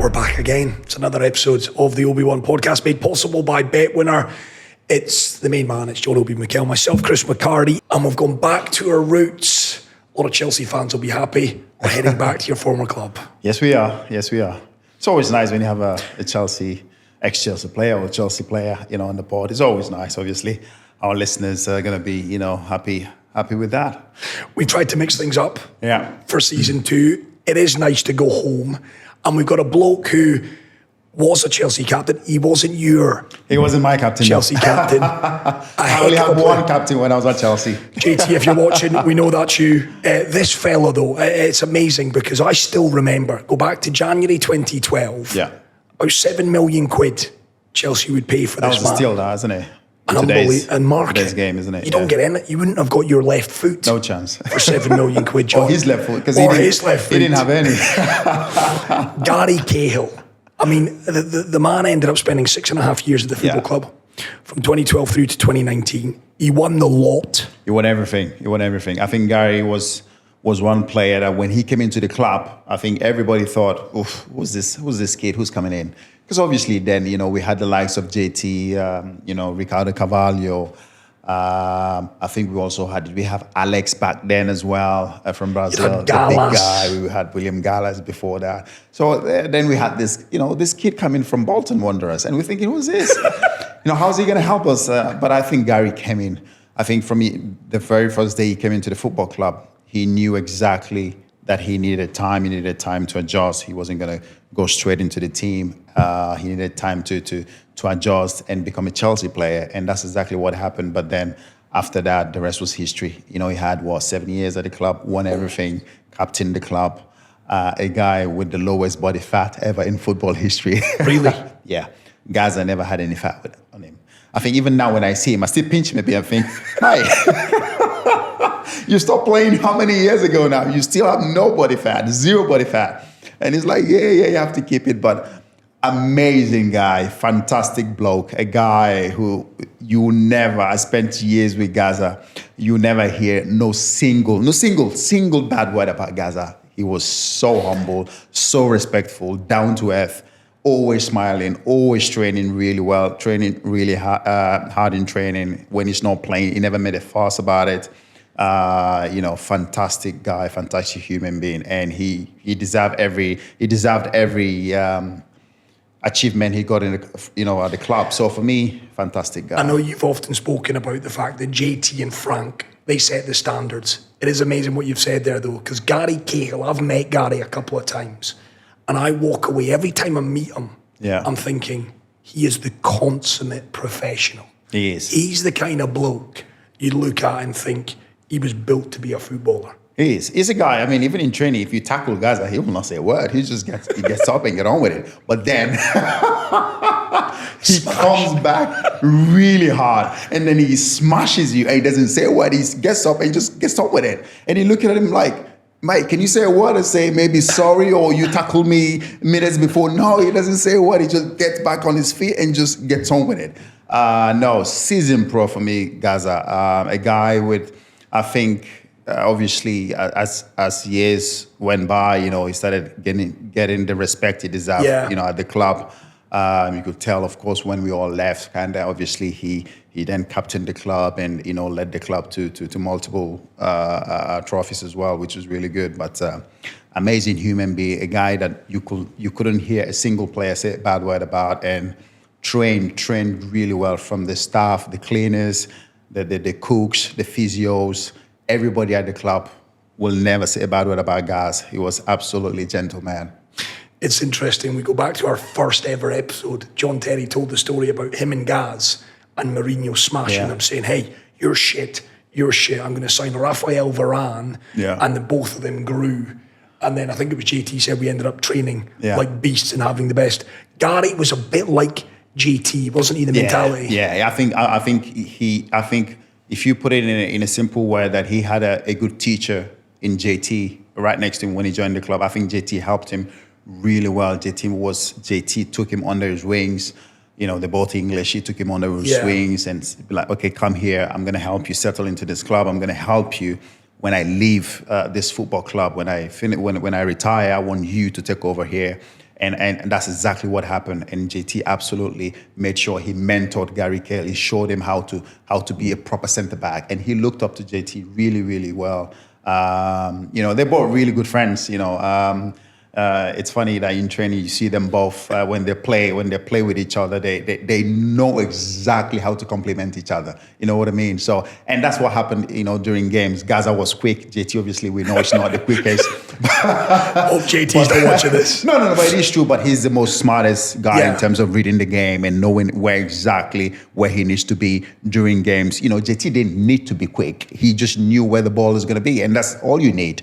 We're back again. It's another episode of the Obi One Podcast, made possible by BetWinner. It's the main man, it's John Obi McKell, myself, Chris McCarty, and we've gone back to our roots. A lot of Chelsea fans will be happy. We're heading back to your former club. Yes, we are. It's always nice when you have a Chelsea, ex-Chelsea player or Chelsea player, on the pod. It's always nice, obviously. Our listeners are going to be, happy with that. We tried to mix things up for season 2. It is nice to go home. And we've got a bloke who was a Chelsea captain. He wasn't my captain. Chelsea captain. I only had one captain when I was at Chelsea. JT, if you're watching, we know that's you. This fella, though, it's amazing because I still remember, go back to January 2012. Yeah. About 7 million quid Chelsea would pay for this man. That was still that, isn't it? And Mark, today's game, isn't it? You don't get in it. You wouldn't have got your left foot. No chance. For 7 million quid, John. Or his left foot. Because his left foot. He didn't have any. Gary Cahill. I mean, the man ended up spending 6.5 years at the football club. From 2012 through to 2019. He won the lot. He won everything. I think Gary was one player that when he came into the club, I think everybody thought, oof, who's this kid who's coming in? Because obviously then, we had the likes of JT, Ricardo Carvalho. I think we have Alex back then as well from Brazil, the big guy. We had William Gallas before that. So then we had this, this kid coming from Bolton Wanderers, and we're thinking, who's this? How's he going to help us? But I think Gary came in. I think for me, the very first day he came into the football club, he knew exactly that he needed time. He needed time to adjust. He wasn't going to go straight into the team. He needed time to adjust and become a Chelsea player. And that's exactly what happened. But then after that, the rest was history. He had, 7 years at the club, won everything, captained the club. A guy with the lowest body fat ever in football history. Really? Yeah. Gaza never had any fat on him. I think even now when I see him, I still pinch him a bit and think, hi. You stopped playing how many years ago now? You still have no body fat, 0 body fat. And it's like, yeah, you have to keep it. But amazing guy, fantastic bloke, a guy who I spent years with Gaza. You never hear no single bad word about Gaza. He was so humble, so respectful, down to earth, always smiling, always training really well, training really hard in training. When he's not playing, he never made a fuss about it. Fantastic guy, fantastic human being, and he deserved every achievement he got in at the club. So for me, fantastic guy. I know you've often spoken about the fact that JT and Frank, they set the standards. It is amazing what you've said there, though, because Gary Cahill, I've met Gary a couple of times, and I walk away every time I meet him. Yeah. I'm thinking he is the consummate professional. He is. He's the kind of bloke you look at and think he was built to be a footballer. He is. He's a guy, even in training, if you tackle Gaza, he will not say a word. He gets up and get on with it. But then he comes back really hard and then he smashes you and he doesn't say a word. He gets up and just gets up with it. And you look at him like, Mike, can you say a word and say maybe sorry or you tackled me minutes before? No, he doesn't say a word. He just gets back on his feet and just gets on with it. No, season pro for me, Gaza. A guy with, I think, obviously, as years went by, he started getting the respect he deserved, at the club. You could tell, of course, when we all left, and obviously he then captained the club and, led the club to multiple trophies as well, which was really good. But amazing human being, a guy that you couldn't hear a single player say a bad word about, and trained really well from the staff, the cleaners, the cooks, the physios. Everybody at the club will never say a bad word about Gaz. He was absolutely a gentleman. It's interesting. We go back to our first ever episode. John Terry told the story about him and Gaz and Mourinho smashing him, saying, hey, you're shit. I'm going to sign Rafael Varane. Yeah. And the both of them grew. And then I think it was JT said we ended up training like beasts and having the best. Gary was a bit like JT, wasn't he, the mentality? Yeah, I think if you put it in a simple word, that he had a good teacher in JT right next to him when he joined the club. I think JT helped him really well. JT took him under his wings. They're both English. He took him under his wings and be like, okay, come here. I'm going to help you settle into this club. I'm going to help you when I leave this football club. When I retire, I want you to take over here And that's exactly what happened. And JT absolutely made sure he mentored Gary Cahill. He showed him how to be a proper centre back, and he looked up to JT really, really well. They're both really good friends. It's funny that in training you see them both when they play with each other, they know exactly how to complement each other. You know what I mean? So, and that's what happened, during games. Gaza was quick. JT, obviously, we know it's not the quickest. Hope JT's not watching this. No, but it is true. But he's the most smartest guy in terms of reading the game and knowing where he needs to be during games. JT didn't need to be quick. He just knew where the ball is going to be, and that's all you need.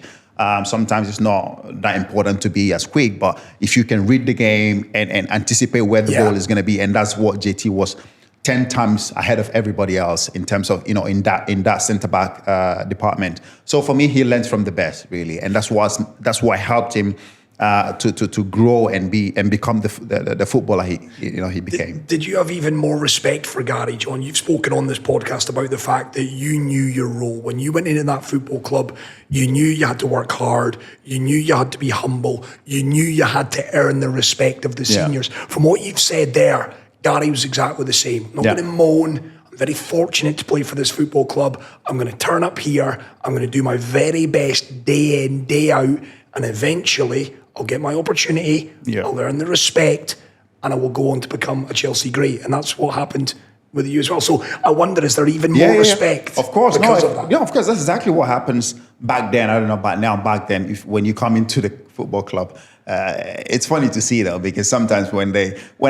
Sometimes it's not that important to be as quick, but if you can read the game and anticipate where the ball is going to be, and that's what JT was 10 times ahead of everybody else in terms of, in that centre-back department. So for me, he learns from the best, really, and that's what helped him to grow and become the footballer he became. Did you have even more respect for Gary, John? You've spoken on this podcast about the fact that you knew your role. When you went into that football club, you knew you had to work hard. You knew you had to be humble. You knew you had to earn the respect of the seniors. From what you've said there, Gary was exactly the same. I'm not going to moan. I'm very fortunate to play for this football club. I'm going to turn up here. I'm going to do my very best day in, day out, and eventually I'll get my opportunity, I'll earn the respect, and I will go on to become a Chelsea great. And that's what happened with you as well. So I wonder, is there even more respect? Of course. Because of that? Yeah, of course. That's exactly what happens back then. I don't know about now. Back then, when you come into the football club, it's funny to see though, because sometimes when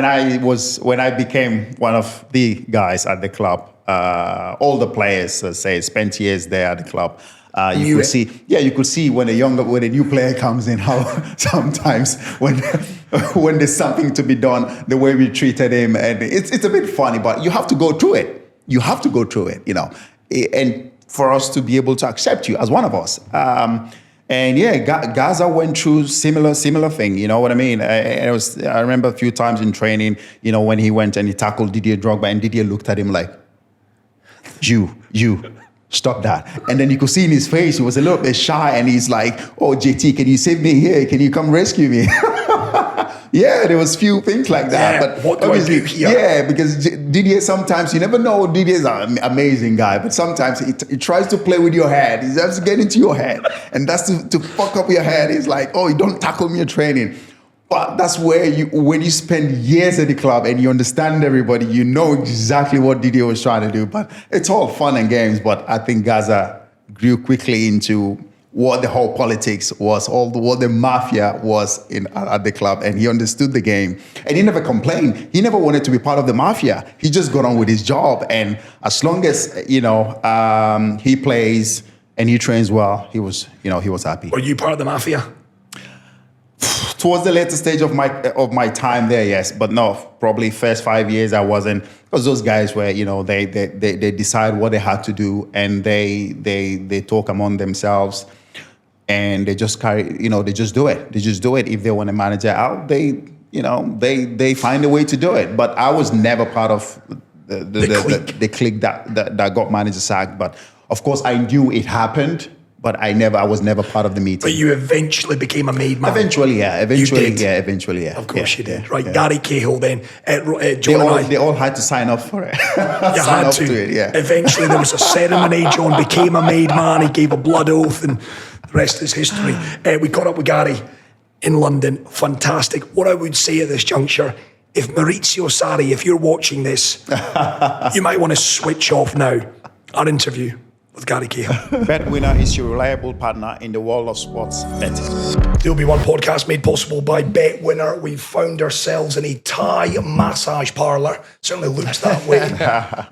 I became one of the guys at the club, all the players, spent years there at the club. You could see when a new player comes in, how sometimes when there's something to be done, the way we treated him, and it's a bit funny, but you have to go through it. You have to go through it, and for us to be able to accept you as one of us. Gaza went through similar thing. You know what I mean? I remember a few times in training, when he went and he tackled Didier Drogba, and Didier looked at him like, you. Stop that. And then you could see in his face, he was a little bit shy, and he's like, oh, JT, can you save me here? Can you come rescue me? There was few things like that. But what do I do here? Yeah, because Didier, sometimes, you never know, Didier's an amazing guy, but sometimes he tries to play with your head. He has to get into your head. And that's to fuck up your head. He's like, oh, you don't tackle me in training. But that's where when you spend years at the club and you understand everybody, you know exactly what Didier was trying to do. But it's all fun and games. But I think Gaza grew quickly into what the whole politics was, what the mafia was at the club. And he understood the game. And he never complained. He never wanted to be part of the mafia. He just got on with his job. And as long as, he plays and he trains well, he was happy. Were you part of the mafia? Towards the later stage of my time there, yes, but no, probably first 5 years I wasn't, because those guys were, they decide what they had to do, and they talk among themselves, and they just they just do it. They just do it. If they want a manager out, they find a way to do it. But I was never part of the clique that got manager sacked. But of course, I knew it happened. But I was never part of the meeting. But you eventually became a made man. Eventually, yeah. Of course you did. Right, yeah. Gary Cahill then. John they all had to sign up for it. You had to. It, yeah. Eventually there was a ceremony. John became a made man. He gave a blood oath, and the rest is history. We caught up with Gary in London. Fantastic. What I would say at this juncture, if Maurizio Sarri, if you're watching this, you might want to switch off now. Our interview with Gary Cahill. BetWinner is your reliable partner in the world of sports betting. The Obi One Podcast made possible by BetWinner. We've found ourselves in a Thai massage parlour. Certainly looks that way.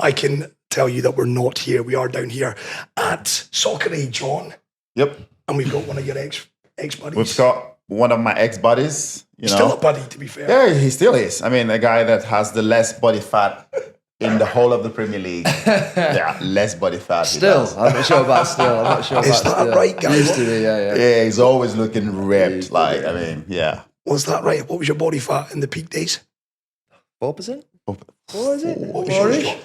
I can tell you that we're not here. We are down here at Soccer Aid, John. Yep. And we've got one of your ex-buddies. We've got one of my ex-buddies. Still a buddy, to be fair. Yeah, he still is. I mean, a guy that has the less body fat in the whole of the Premier League. Yeah, less body fat. Still, I'm not sure about still. I'm not sure about Is that still. right, guys? Used to be, yeah. Yeah, he's always looking ripped. Yeah. Was that right? What was your body fat in the peak days? 4%? What What was it? What was yours, John?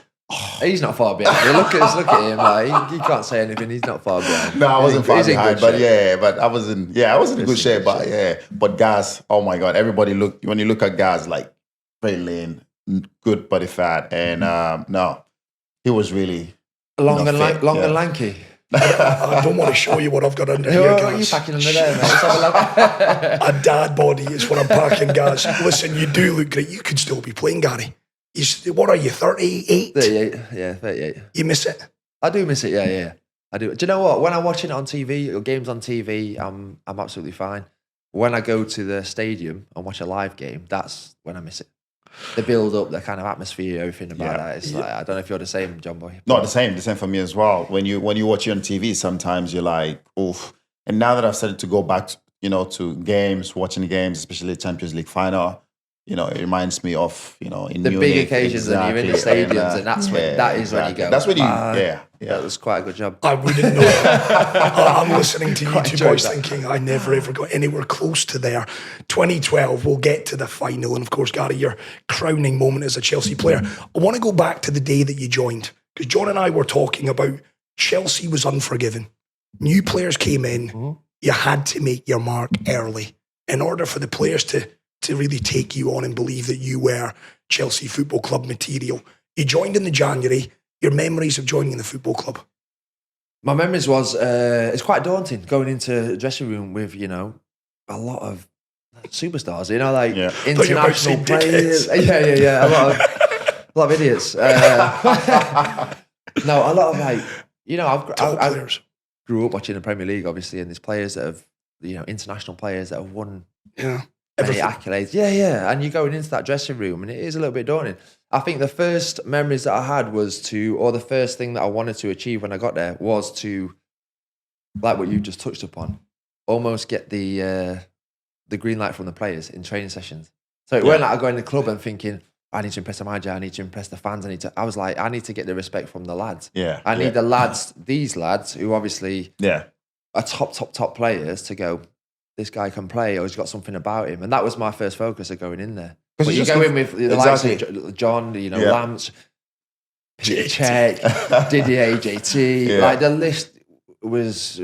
He's not far behind. Look at him. Like, he can't say anything. He's not far behind. No, I wasn't far He's in behind, good but shape. I was in good shape, but But Gaz, oh my God, when you look at Gaz, like very lean, good body fat, and no, he was really Long and fit, lanky. I don't want to show you what I've got under here, What are you guys. packing under there, mate? Let's have a look. A dad body is what I'm packing, guys. Listen, you do look great. You could still be playing, Gary. What are you, 38? 38. Yeah, 38. You miss it? I do miss it. Yeah. I do. Do you know what? When I'm watching it on TV or games on TV, I'm absolutely fine. When I go to the stadium and watch a live game, that's when I miss it. The build up, the kind of atmosphere, everything about that. It's like, I don't know if you're the same, John Boy. not the same for me as well. When you watch it on TV, sometimes you're like, oof. And now that I've started to go back, to games, watching the games, especially Champions League final, it reminds me of, in The Munich, big occasions and you're in the stadiums, and that's when when you go. That's when That was quite a good job. I wouldn't know that. I'm listening to you Quite two enjoyed boys that. thinking I never ever got anywhere close to there. 2012, we'll get to the final. And of course, Gary, your crowning moment as a Chelsea player. I want to go back to the day that you joined, because John and I were talking about Chelsea was unforgiving. New players came in. You had to make your mark early in order for the players to really take you on and believe that you were Chelsea Football Club material. You joined in the January. Your memories of joining the football club? My memories was, it's quite daunting going into a dressing room with, a lot of superstars, like international players. Yeah. A lot of idiots. No, a lot of I grew up watching the Premier League, obviously, and there's players that have, international players that have won many accolades. Yeah. And you're going into that dressing room, and it is a little bit daunting. I think the first memories that I had the first thing that I wanted to achieve when I got there was to, like what you just touched upon, almost get the green light from the players in training sessions. So it weren't like I go in the club and thinking, I need to impress the manager, I need to impress the fans, I was like, I need to get the respect from the lads. I need the lads, these lads, who obviously are top players, to go, this guy can play, or he's got something about him. And that was my first focus of going in there. But you go in with the likes of John, Lamps, Cech, Didier, JT. Like, the list was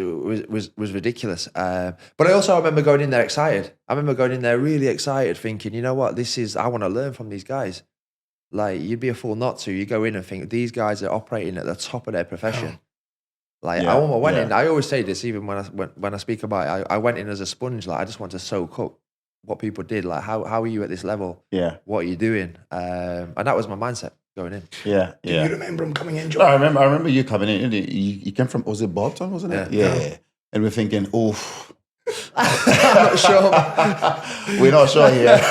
ridiculous. But I also remember going in there excited. I remember going in there really excited, thinking, you know what, I want to learn from these guys. Like, you'd be a fool not to. You go in and think, these guys are operating at the top of their profession. Like, I went in, I always say this, even when I speak about it, I went in as a sponge. Like, I just want to soak up what people did. Like, how are you at this level? What are you doing? And that was my mindset going in. Do you remember him coming in, John? No, I remember you coming in. You came from, was it Bolton, wasn't it? Yeah. And we're thinking, I'm not sure. We're not sure here.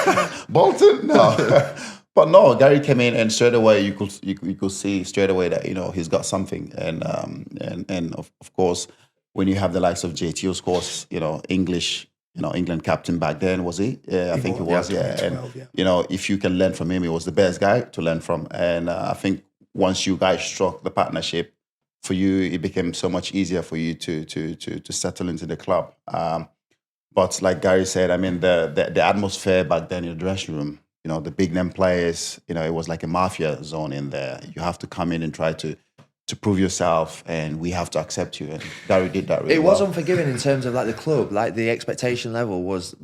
Bolton? No. But no, Gary came in, and straight away you could see straight away that he's got something, and of course when you have the likes of JT, of course, English, England captain back then, was he? Yeah, I think he was. And if you can learn from him, he was the best guy to learn from. And I think once you guys struck the partnership, for you, it became so much easier for you to settle into the club. But like Gary said, I mean, the atmosphere back then in the dressing room, the big name players, it was like a mafia zone in there. You have to come in and try to prove yourself, and we have to accept you. And Gary did that really well. It was unforgiving in terms of like the club, like the expectation level was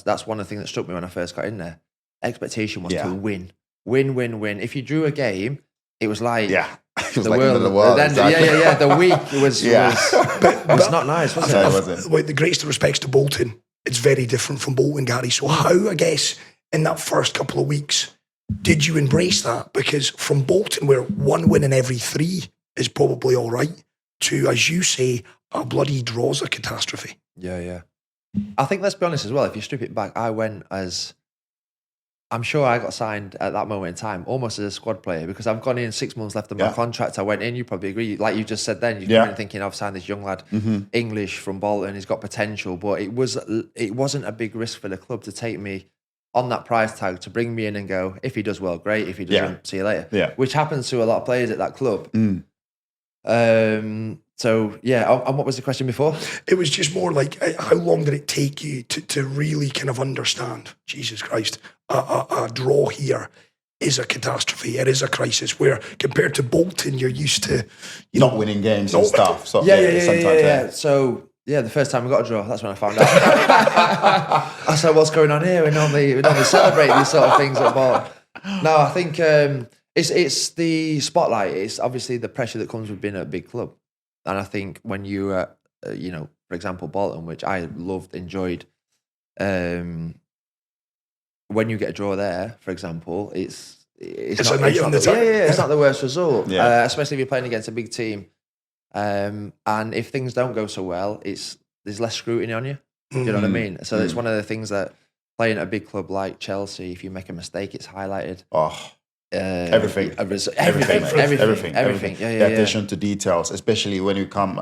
that's one of the things that struck me when I first got in there. Expectation was to win. If you drew a game, it was like it was the like world. the world. Exactly. The week was not nice, was it? With the greatest respects to Bolton, it's very different from Bolton, Gary. So how, I guess, in that first couple of weeks, did you embrace that? Because from Bolton, where 1 win in every 3 is probably all right, to, as you say, a bloody draw's a catastrophe. Yeah. I think, let's be honest as well, if you strip it back, I went as, I'm sure I got signed at that moment in time, almost as a squad player, because I've gone in 6 months left of my contract. I went in, you probably agree, like you just said then, you come in thinking, I've signed this young lad, English from Bolton, he's got potential, but it wasn't a big risk for the club to take me on that price tag, to bring me in and go, if he does well, great. If he doesn't, see you later. Yeah. Which happens to a lot of players at that club. So, yeah. And what was the question before? It was just more like, how long did it take you to really kind of understand, Jesus Christ, a draw here is a catastrophe. It is a crisis where, compared to Bolton, you're used to not winning games and stuff. So Yeah. So, the first time we got a draw, that's when I found out. I said, what's going on here? We normally celebrate these sort of things at Bolton. No, I think it's the spotlight. It's obviously the pressure that comes with being at a big club. And I think when you, for example, Bolton, which I loved, enjoyed, when you get a draw there, for example, it's not the worst result, especially if you're playing against a big team. And if things don't go so well, there's less scrutiny on you. Do you know what I mean? So it's one of the things that playing at a big club like Chelsea, if you make a mistake, it's highlighted. Everything. Yeah. Attention to details, especially when you come,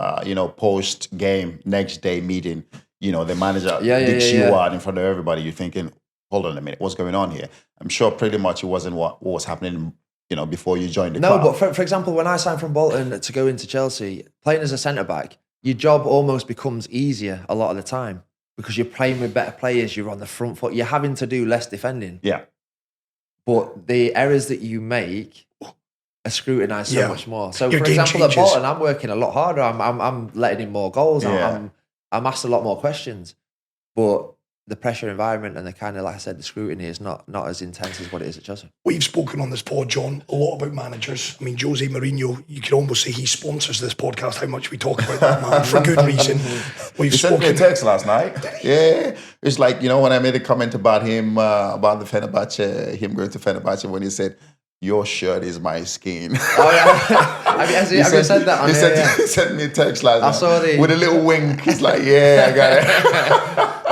post game, next day meeting. The manager digs you out in front of everybody. You're thinking, hold on a minute, what's going on here? I'm sure pretty much it wasn't what was happening, before you joined the club. No, but for example, when I signed from Bolton to go into Chelsea, playing as a centre-back, your job almost becomes easier a lot of the time because you're playing with better players, you're on the front foot, you're having to do less defending. Yeah. But the errors that you make are scrutinised so much more. So, Your for game example, changes. at Bolton, I'm working a lot harder. I'm letting in more goals. Yeah. I'm asked a lot more questions. But the pressure environment and the kind of, like I said, the scrutiny is not as intense as what it is at Chelsea. We've spoken on this pod, John, a lot about managers. I mean, José Mourinho, you could almost say he sponsors this podcast, how much we talk about that man, for good reason. We've He sent me a text last night. Yeah. It's like, when I made a comment about him, about the Fenerbahce, him going to Fenerbahce, when he said, your shirt is my skin. Oh, yeah. Have you said that on He sent me a text last night. I saw with a little wink. He's like, I got it.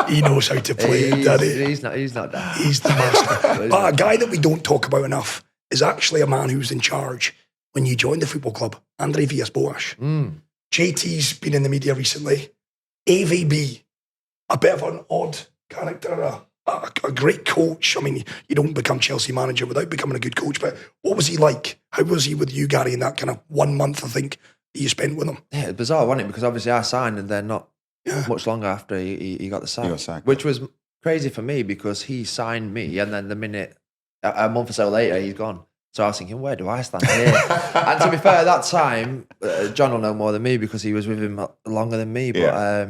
He knows how to play it, doesn't he? He's not that. He's the master. But a guy that we don't talk about enough is actually a man who's in charge when you joined the football club, Andre Villas-Boas. JT's been in the media recently. AVB, a bit of an odd character, a great coach. I mean, you don't become Chelsea manager without becoming a good coach, but what was he like? How was he with you, Gary, in that kind of 1 month, I think, that you spent with him? Yeah, it's bizarre, wasn't it? Because obviously I signed and then not much longer after he got the sack. Which was crazy for me because he signed me and then the minute, a month or so later, he's gone. So I was thinking, where do I stand here? And to be fair, at that time, John will know more than me because he was with him longer than me, but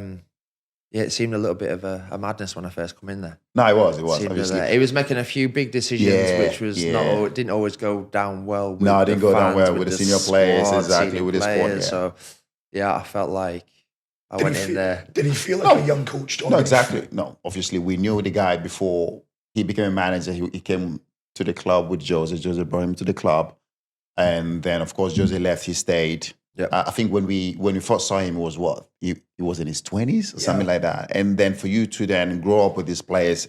it seemed a little bit of a madness when I first come in there. No, it was obviously. He was making a few big decisions, which was it didn't always go down well with it didn't go down well with the senior players, squad, exactly, with the squad. So, I felt like I went in there. Did he feel like a young coach? No, exactly. No, obviously, we knew the guy before he became a manager. He came to the club with Jose. Jose brought him to the club. And then, of course, Jose left, he stayed. Yep. I think when we first saw him, it was what? He was in his 20s or something like that. And then for you to then grow up with these players,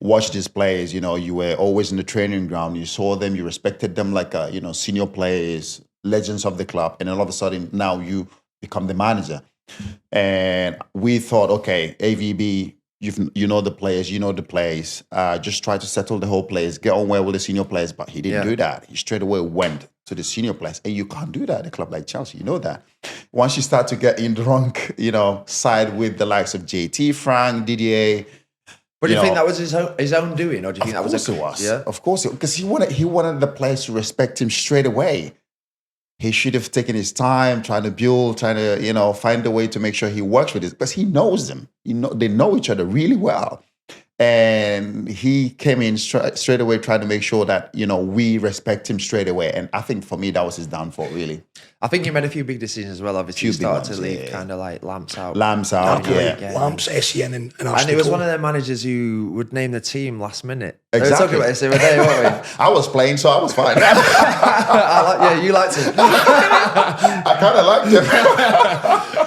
watch these players, you were always in the training ground. You saw them, you respected them like, senior players, legends of the club. And all of a sudden, now you become the manager. And we thought, okay, AVB, you know the players, just try to settle the whole place, get on well with the senior players. But he didn't do that. He straight away went to the senior players. And you can't do that at a club like Chelsea. You know that. Once you start to get in the wrong, side with the likes of JT, Frank, Didier. But do you think that was his own doing, or do you think that was a coach? Yeah, of course, because he wanted the players to respect him straight away. He should have taken his time, trying to find a way to make sure he works with it, because he knows them. They know each other really well. And he came in straight away trying to make sure that, we respect him straight away. And I think for me, that was his downfall, really. I think you made a few big decisions as well. Obviously, you started to leave kind of like Lamps out. Lamps out, Lamps, SEN and Ashley And it was Cole. one of their managers who would name the team last minute. Exactly. We were talking about this the other day, weren't we? I was playing, so I was fine. You liked him. I kind of liked him.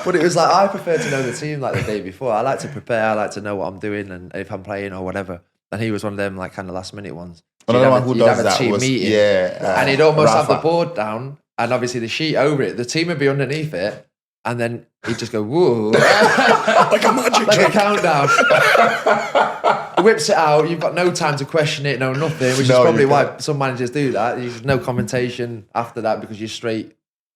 But it was like, I prefer to know the team like the day before. I like to prepare. I like to know what I'm doing and if I'm playing or whatever. And he was one of them like kind of last minute ones. Another one who does that team was, meeting, and he'd almost have the board down and obviously the sheet over it. The team would be underneath it. And then he'd just go, whoa. like a magic trick. Like a countdown. Whips it out. You've got no time to question it, no nothing, which is probably why some managers do that. There's no commentation after that because you're straight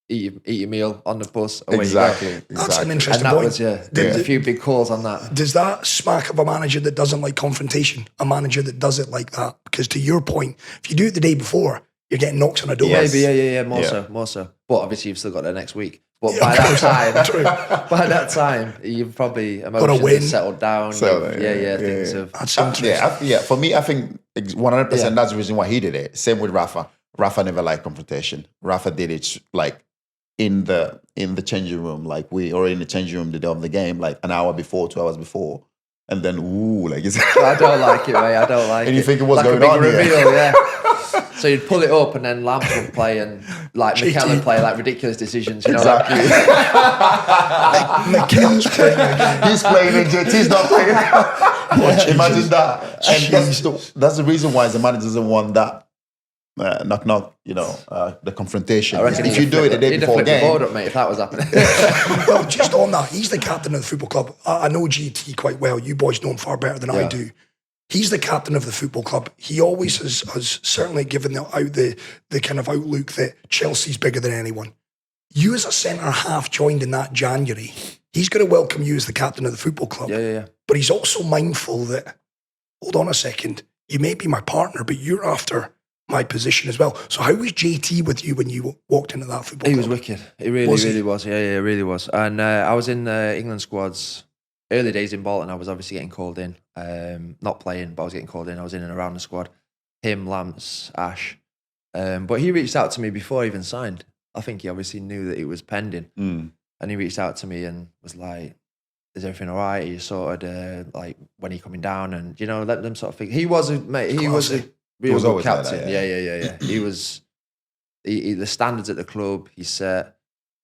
eat your meal on the bus. Away Exactly. That's an interesting And that point. was, there's a few big calls on that. Does that smack of a manager that doesn't like confrontation? A manager that does it like that? Because to your point, if you do it the day before, you're getting knocks on the door. Maybe, more so. But obviously, you've still got the next week. But by that time, you've probably emotionally settled down. Things have. That's interesting. For me, I think 100% that's the reason why he did it. Same with Rafa. Rafa never liked confrontation. Rafa did it like in the changing room, like we or in the changing room the day of the game, like an hour before, 2 hours before, and then I don't like it, mate. I don't like it. And you think what's like going a big on reveal, here? yeah. So you'd pull it up, and then Lamp would play, and like Mikel would play like ridiculous decisions. You know, Exactly. Mikel's playing again. He's playing and JT's not playing. Imagine that. And that's the reason why the manager doesn't want that knock, the confrontation. If you do it the day before flip game. the board up, mate, if that was happening. Well, just on that, he's the captain of the football club. I know GT quite well. You boys know him far better than I do. He's the captain of the football club. He always has certainly given the kind of outlook that Chelsea's bigger than anyone. You as a centre half joined in that January. He's going to welcome you as the captain of the football club. Yeah. But he's also mindful that, hold on a second, you may be my partner, but you're after my position as well. So how was JT with you when you walked into that football club? He was wicked. He really was. Yeah, really was. And I was in the England squads. Early days in Bolton, I was obviously getting called in. Not playing, but I was getting called in. I was in and around the squad. Him, Lamps, Ash. But he reached out to me before I even signed. I think he obviously knew that it was pending. And he reached out to me and was like, is everything all right? Are you sorted? Like, when are you coming down? And, let them sort of think. He was a real good captain. Like that, Yeah. He was, the standards at the club, he set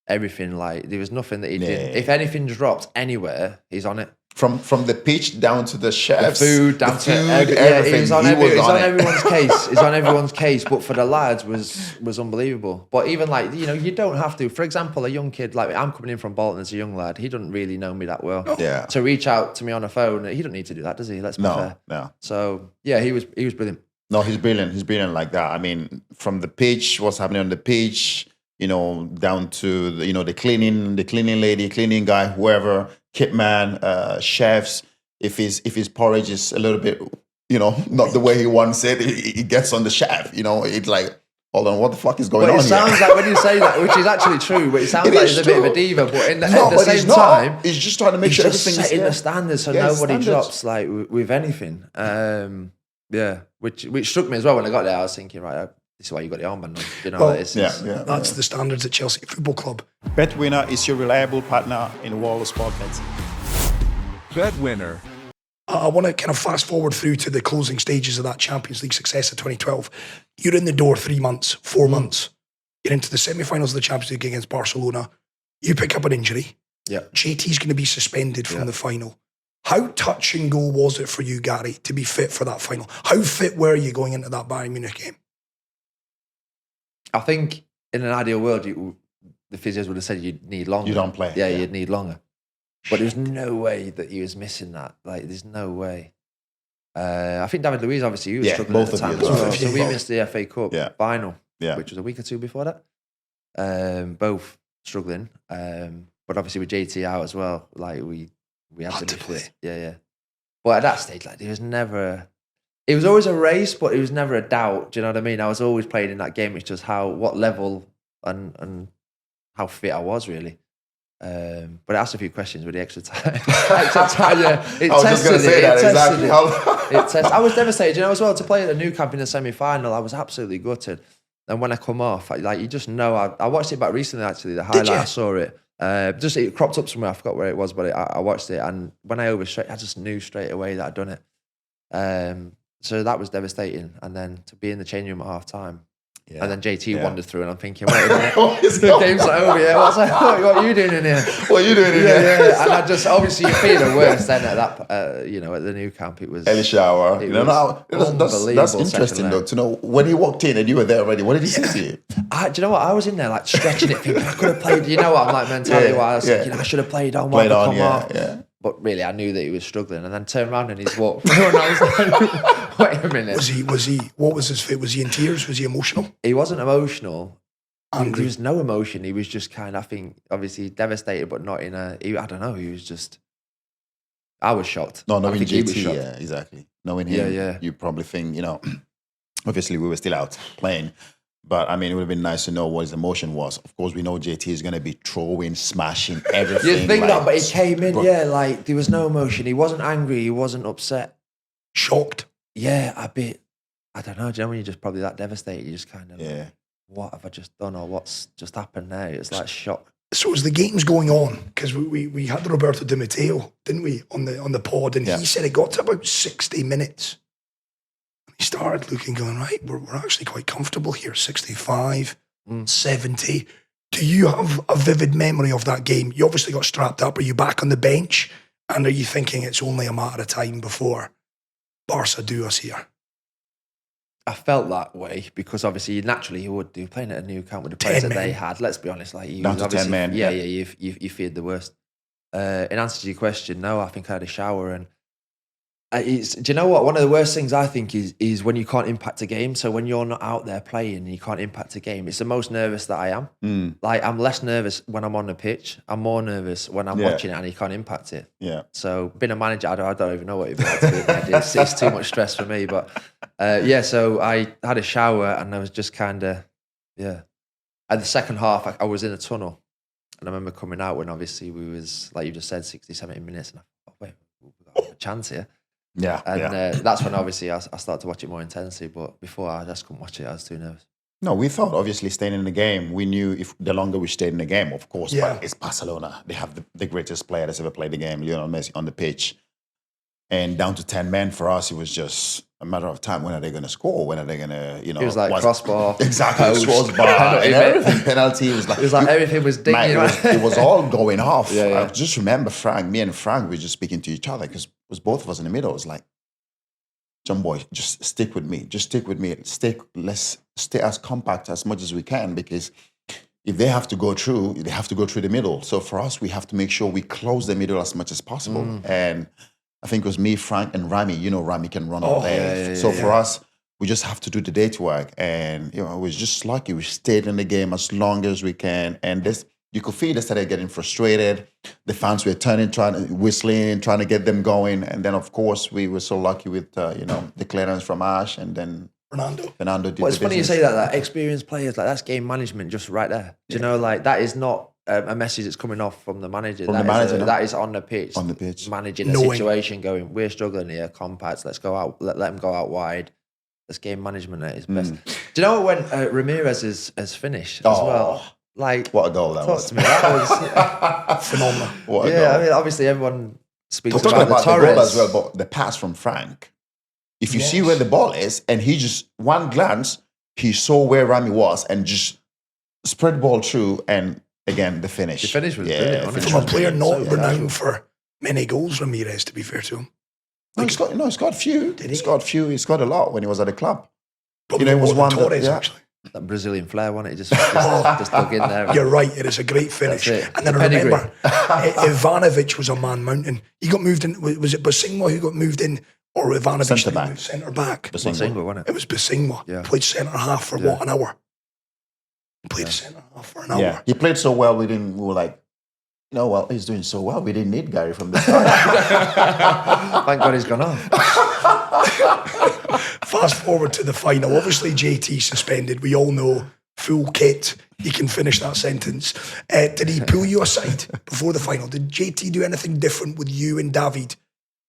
everything. Like, there was nothing that he did. If anything dropped anywhere, he's on it. From the pitch down to the chefs, the food, down to everything. He's on everyone's case. He's on everyone's case. But for the lads, was unbelievable. But even like you don't have to. For example, a young kid like I'm coming in from Bolton as a young lad. He doesn't really know me that well. Yeah. To reach out to me on the phone, he don't need to do that, does he? Let's be fair. No. So yeah, he was brilliant. No, he's brilliant. He's brilliant like that. I mean, from the pitch, what's happening on the pitch, down to the cleaning lady, cleaning guy, whoever. Kit man, chefs. If his porridge is a little bit, not the way he wants it, he gets on the chef. It's like, hold on, what the fuck is going on here? It sounds like when you say that, which is actually true, but it sounds like he's a bit of a diva. But at the same time, he's just trying to make sure everything's setting the standards so nobody drops like with anything. Which struck me as well when I got there. I was thinking, right, this is why you got the armband on. That's the standards at Chelsea Football Club. BetWinner is your reliable partner in the world of sport betting. BetWinner. I want to kind of fast forward through to the closing stages of that Champions League success of 2012. You're in the door 3 months, 4 months. You're into the semi-finals of the Champions League against Barcelona. You pick up an injury. Yeah. JT's going to be suspended from the final. How touch and go was it for you, Gary, to be fit for that final? How fit were you going into that Bayern Munich game? I think in an ideal world, the physios would have said you'd need longer. You don't play. Yeah, you'd need longer. But there's no way that he was missing that. Like, there's no way. I think David Luiz, obviously, he was struggling at the time as well. So we missed the FA Cup final, which was a week or two before that. Both struggling. But obviously with JT out as well, like we had to be fit. Yeah. But at that stage, like there was never... It was always a race, but it was never a doubt. Do you know what I mean? I was always playing in that game. It's just what level and how fit I was, really. But I asked a few questions with the extra time. It I was just going to say that exactly. I was devastated, as well, to play at the new camp in the semi-final. I was absolutely gutted. And when I come off, you just know. I watched it back recently, actually. The highlight, I saw it. It cropped up somewhere. I forgot where it was, but I watched it. And when I overstraight, I just knew straight away that I'd done it. So that was devastating. And then to be in the changing room at half time. Yeah. And then JT wandered through and I'm thinking, wait a minute. The game's not over yet. What are you doing in here? What are you doing in here? Yeah. And I just, obviously you're feeling worse then at that, at the new camp. It was... Early shower. That's interesting though, to know when he walked in and you were there already, what did he say to you? Do you know what? I was in there like stretching it, thinking I could have played, what I'm like mentality-wise. I was thinking I should have played on while I come off. Yeah. But really, I knew that he was struggling, and then turned around and he's walked through, and I was like, "Wait a minute." Was he? What was his fit? Was he in tears? Was he emotional? He wasn't emotional. Angry. There was no emotion. He was just kind of, I think, obviously devastated, but not in a. I don't know. He was just. I was shocked. No, knowing I think he was JT, shocked. yeah, exactly. Knowing him, you probably think, obviously we were still out playing, but I mean, it would have been nice to know what his emotion was. Of course, we know JT is going to be throwing, smashing everything. You think like, that, but he came in, like there was no emotion. He wasn't angry. He wasn't upset. Shocked. Yeah, a bit. I don't know. Do you know when you're just probably that devastated? You just kind of, what have I just done, or what's just happened now? It's like shock. So as the game's going on, because we had Roberto Di Matteo, didn't we, on the pod, and he said it got to about 60 minutes. He started looking, going, right, we're actually quite comfortable here, 65, 70. Do you have a vivid memory of that game? You obviously got strapped up. Are you back on the bench? And are you thinking it's only a matter of time before Barca do us here? I felt that way because obviously naturally you would do, playing at a new camp with the players that they had. Let's be honest, like you down to 10 men. Yeah, you feared the worst. In answer to your question, no, I think I had a shower and do you know what? One of the worst things I think is when you can't impact a game. So when you're not out there playing and you can't impact a game, it's the most nervous that I am. Like I'm less nervous when I'm on the pitch. I'm more nervous when I'm watching it and you can't impact it. Yeah. So being a manager, I don't even know what it'd be like to be a manager. It's too much stress for me. But so I had a shower and I was just kind of, At the second half, I was in a tunnel and I remember coming out when obviously we was, like you just said, 60, 70 minutes and I thought, wait, we've got a chance here. Yeah. And that's when obviously I started to watch it more intensely. But before I just couldn't watch it. I was too nervous. No, we thought obviously staying in the game. We knew if the longer we stayed in the game, of course, but it's Barcelona. They have the greatest player that's ever played the game, Lionel Messi, on the pitch. And down to 10 men for us, it was just a matter of time. When are they going to score? When are they going to, It was like crossbar. Exactly, crossbar and everything. Penalty. It was like everything was dinging. It was all going off. I just remember me and Frank, we were just speaking to each other because it was both of us in the middle. It was like, John boy, just stick with me. Just stick with me. Let's stay as compact as much as we can because if they have to go through, they have to go through the middle. So for us, we have to make sure we close the middle as much as possible. And I think it was me, Frank, and Rami. Rami can run all day. So for us, we just have to do the day's work. And it was just lucky. We stayed in the game as long as we can. And you could feel they started getting frustrated. The fans were whistling, trying to get them going. And then, of course, we were so lucky with, the clearance from Ash and then Fernando did it's funny you say that experienced players, like that's game management just right there. Do you know, like that is not a message that's coming off from the manager. That is on the pitch. On the pitch. Managing the situation, going, we're struggling here, compact, let's go out, let them go out wide. That's game management at its best. Do you know when Ramirez has finished as well? Like, what a goal that was. To me, that was phenomenal. What a goal. I mean, obviously everyone speaks about the Torres. The goal as well, but the pass from Frank. If you see where the ball is, and he just, one glance, he saw where Rami was and just spread the ball through, and again, the finish. The finish was brilliant. From a player not renowned for many goals, Ramirez, to be fair to him. He's got a few. Did he? He's got a few. He's got a lot when he was at the club. Probably it was one Torres, actually. That Brazilian flair, wasn't it? Just dug in there. You're right. It is a great finish. And then I remember Ivanovic was a man mountain. He got moved in. Was it Basingwa who got moved in, or Ivanovic centre back? Basingwa, wasn't it? It was Basingwa. Yeah. Played centre half for an hour. Played centre half for an hour. Yeah, he played so well. We were like, he's doing so well. We didn't need Gary from the start. Thank God he's gone off. Fast forward to the final. Obviously, JT suspended. We all know, full kit. He can finish that sentence. Did he pull you aside before the final? Did JT do anything different with you and David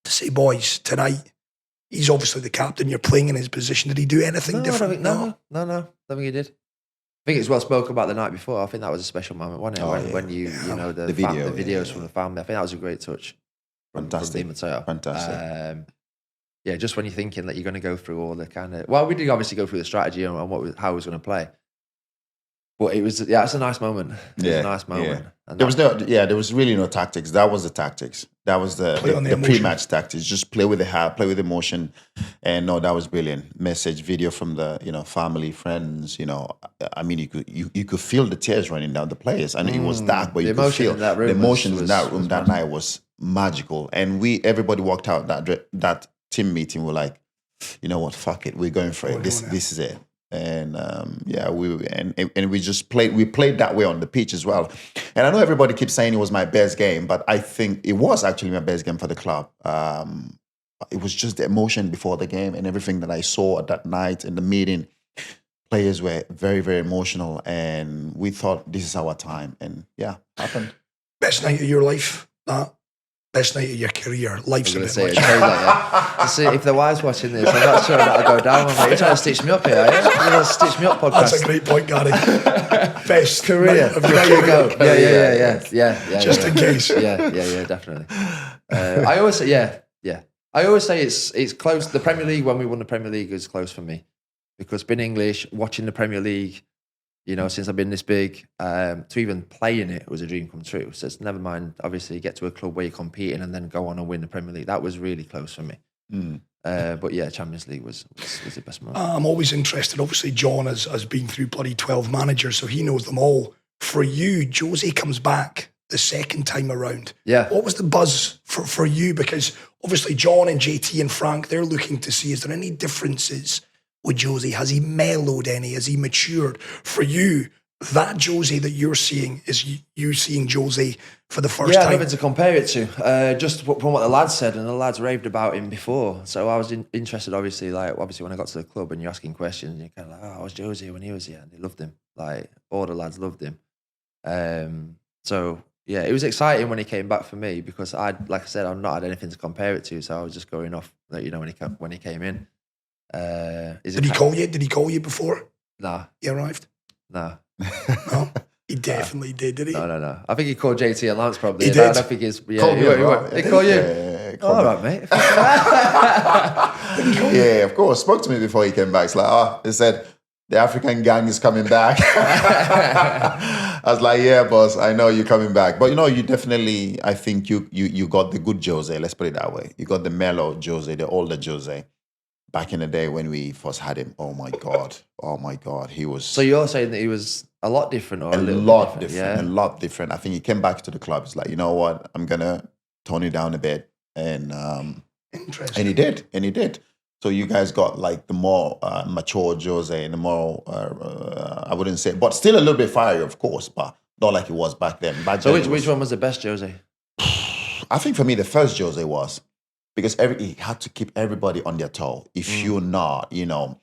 to say, boys, tonight, he's obviously the captain, you're playing in his position. Did he do anything different? No. I don't think he did. I think it's well spoken about the night before. I think that was a special moment, wasn't it? When you know the videos from the family. I think that was a great touch. Fantastic. Fantastic. Just when you're thinking that you're going to go through all the kind of... Well, we did obviously go through the strategy and how we was going to play. But it was, it's a nice moment. It was a nice moment. Yeah. And there was really no tactics. That was the tactics. That was the pre-match tactics. Just play with the heart, play with emotion. And no, that was brilliant. Message, video from the, family, friends, I mean, you could feel the tears running down the players. I know it was dark, but you could feel the emotions in that room that night was magical. And everybody walked out that team meeting. We're like, you know what, fuck it. We're going for it. This is it. And we just played. We played that way on the pitch as well. And I know everybody keeps saying it was my best game, but I think it was actually my best game for the club. It was just the emotion before the game and everything that I saw at that night in the meeting. Players were very, very emotional, and we thought this is our time. And happened. Best night of your life, that. Best night of your career. Life's a bit say much. To see if the wife's watching this, I'm not sure that'll go down. I'm like, you're trying to stitch me up here, are you? You're going to stitch me up podcast. That's a great point, Gary. Best career. night of your There career. you go. Yeah. Just in case. Yeah, definitely. I always say, I always say it's close. The Premier League, when we won the Premier League, is close for me. Because being English, watching the Premier League, since I've been this big, to even play in it was a dream come true. So it's never mind, obviously, get to a club where you're competing and then go on and win the Premier League. That was really close for me. But Champions League was the best moment. I'm always interested. Obviously, John has been through bloody 12 managers, so he knows them all. For you, Jose comes back the second time around. Yeah. What was the buzz for you? Because obviously, John and JT and Frank, they're looking to see, is there any differences with Jose? Has he mellowed any? Has he matured? For you, that Jose that you're seeing is you seeing Jose for the first time? Yeah, nothing to compare it to. Just from what the lads said, and the lads raved about him before. So I was interested, obviously, when I got to the club and you're asking questions, you're kind of like, how was Jose when he was here? And they loved him. Like, all the lads loved him. It was exciting when he came back for me because I've not had anything to compare it to. So I was just going off, when he came in. Did he call you before? Nah. He arrived? Nah. No? He definitely did he? No. I think he called JT and Lance probably. He did? I don't think he's... Yeah, Called he called you? Yeah, All right, mate. Yeah, of course. Spoke to me before he came back. It's like, he said, the African gang is coming back. I was like, yeah, boss, I know you're coming back. But, you definitely, I think you got the good Jose, let's put it that way. You got the mellow Jose, the older Jose. Back in the day when we first had him, oh my God, he was... So you're saying that he was a lot different or a little lot bit different, yeah? a lot different. I think he came back to the club. It's like, you know what, I'm going to tone it down a bit. And Interesting. And he did. So you guys got like the more mature Jose and the more, I wouldn't say, but still a little bit fiery, of course, but not like it was back then. So which one was the best Jose? I think for me, the first Jose was, because he had to keep everybody on their toe. If you're not, the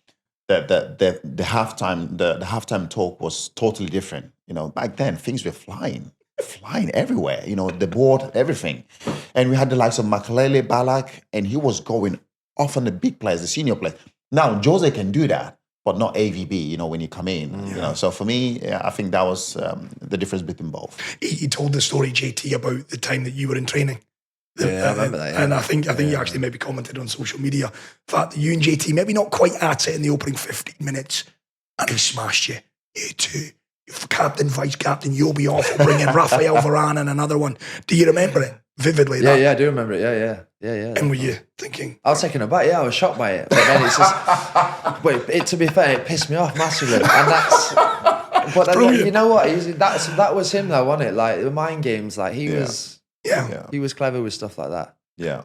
halftime talk was totally different. Back then things were flying everywhere. The board, everything, and we had the likes of Makelele, Balak, and he was going off on the big players, the senior players. Now Jose can do that, but not AVB. When you come in, So for me, I think that was the difference between both. He told the story, JT, about the time that you were in training. Yeah, I remember that. Yeah. And I think you actually maybe commented on social media. The fact that you and JT maybe not quite at it in the opening 15 minutes, and he smashed you. You two, captain, vice captain, you'll be off. Bring in Rafael Varane and another one. Do you remember it vividly? Yeah, I do remember it. Yeah. And were you thinking? I was taken aback. Yeah, I was shocked by it. But then it's just, to be fair, it pissed me off massively, and that's. But then, you know what? That was him though, wasn't it? Like the mind games. Like he was. Yeah. He was clever with stuff like that. Yeah.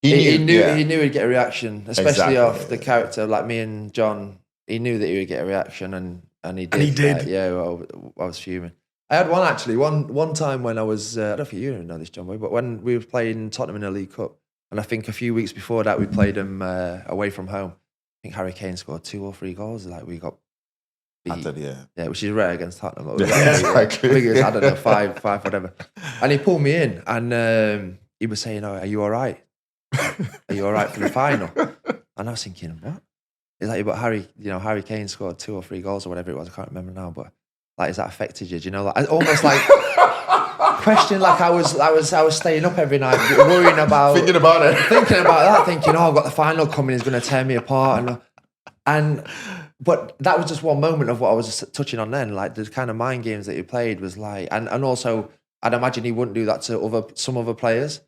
He knew he'd get a reaction, especially off the yeah. character like me and John. He knew that he would get a reaction, and he did. And he did. Well, I was fuming. I had one time when I was, I don't know if you know this, John, but when we were playing Tottenham in the League Cup, and I think a few weeks before that we played them away from home. I think Harry Kane scored 2 or 3 goals. Like we got beat. Yeah, which is rare against Tottenham. Exactly. I don't know, 5, whatever. And he pulled me in, and he was saying, "Are you all right? Are you all right for the final?" And I was thinking, what? He's like, but Harry Kane scored 2 or 3 goals or whatever it was. I can't remember now, but like, has that affected you? Do you know, like almost like question, like I was staying up every night, worrying about, thinking about that, thinking, I've got the final coming, it's going to tear me apart, but that was just one moment of what I was touching on then, like the kind of mind games that he played was like, and also I'd imagine he wouldn't do that to some other players.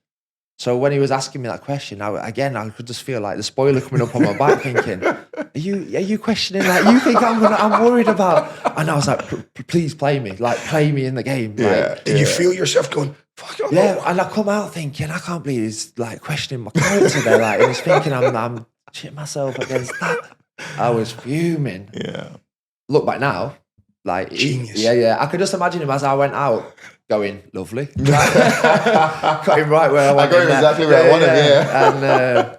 So when he was asking me that question, I could just feel like the spoiler coming up on my back, thinking, "Are you questioning? Like, you think I'm worried about?" And I was like, "Please play me, like play me in the game." Like, Did you feel yourself going, "Fuck"? Yeah, and I come out thinking, I can't believe he's like questioning my character there, like, and he's thinking I'm shitting myself against that. I was fuming. Yeah. Look back now, like Genius. Yeah. I could just imagine him as I went out, going lovely. Got him right where I wanted. I got him exactly where I wanted. Yeah.